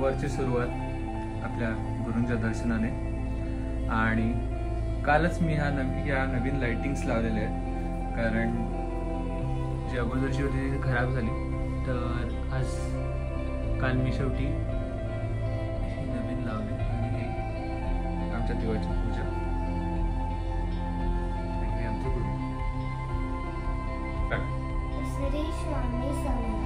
सोमवारची सुरुवात आपल्या गुरूंच्या दर्शनाने। आणि कालच मी ह्या नवीन लाइटिंग्स लावलेल्या आहेत, कारण जी अगोदरची होती ती खराब झाली। तर आज काल मी शेवटी ही नवीन लावली आणि हे आमच्या देवाची पूजा। आणि आमचं गुरु श्री स्वामी समर्थ।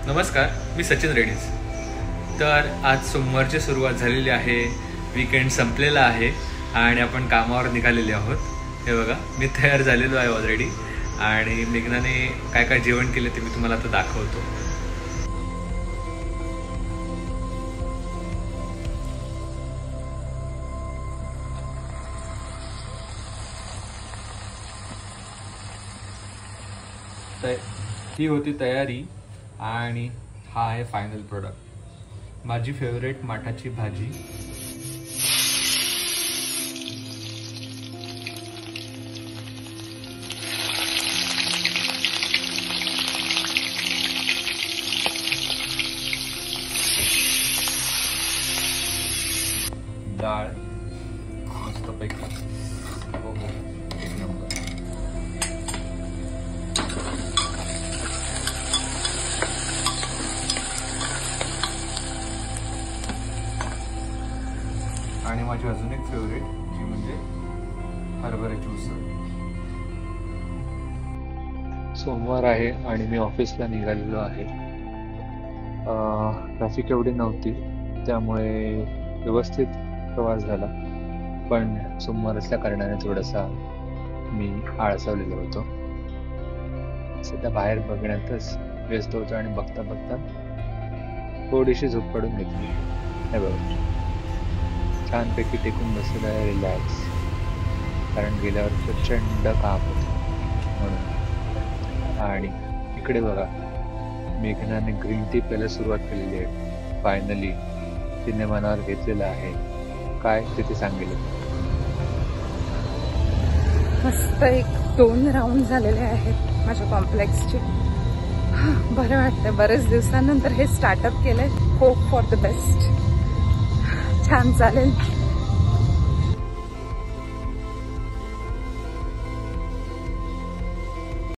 नमस्कार, मी सचिन रेड्डीज। तर आज सोमवारची सुरुवात झालेली आहे, वीकेंड संपलेला आहे आणि आपण कामावर निघालेले आहोत। हे बघा, मी तयार झालेलो आहे ऑलरेडी आणि मेघनाने काय काय जेवण केले ते मी तुम्हाला आता दाखवतो। ही होती तयारी आणि हा आहे फायनल प्रोडक्ट। माझी फेवरेट माठाची भाजी, डाळ मस्तपैकी, हो हो एक नंबर। आणि माझी अजून एक फेवरेट जी म्हणजे हरभऱ्याची उसळ। सोमवार आहे आणि मी ऑफिसला निघालेलो आहे। ट्रॅफिक एवढी नव्हती, त्यामुळे व्यवस्थित प्रवास झाला, पण सोमवार असल्या कारणाने थोडासा मी आळसावलेलो होतो। सध्या बाहेर बघण्यातच व्यस्त होतो आणि बघता बघता थोडीशी झोप पडून घेतली। हे बघा, छानपैकी टेकून बसलेला आहे, रिलॅक्स, कारण गेल्यावर प्रचंड काम होतं म्हणून। आणि इकडे बघा, मेघनाने ग्रीन टी प्यायला सुरुवात केलेली आहे। फायनली तिने मनावर घेतलेलं आहे, काय ते सांगेल। मस्त 1-2 राऊंड झालेले आहेत माझ्या कॉम्प्लेक्सचे। बरं वाटतं, बरेच दिवसानंतर हे स्टार्टअप केलंय। होप फॉर द बेस्ट, छान चालेल।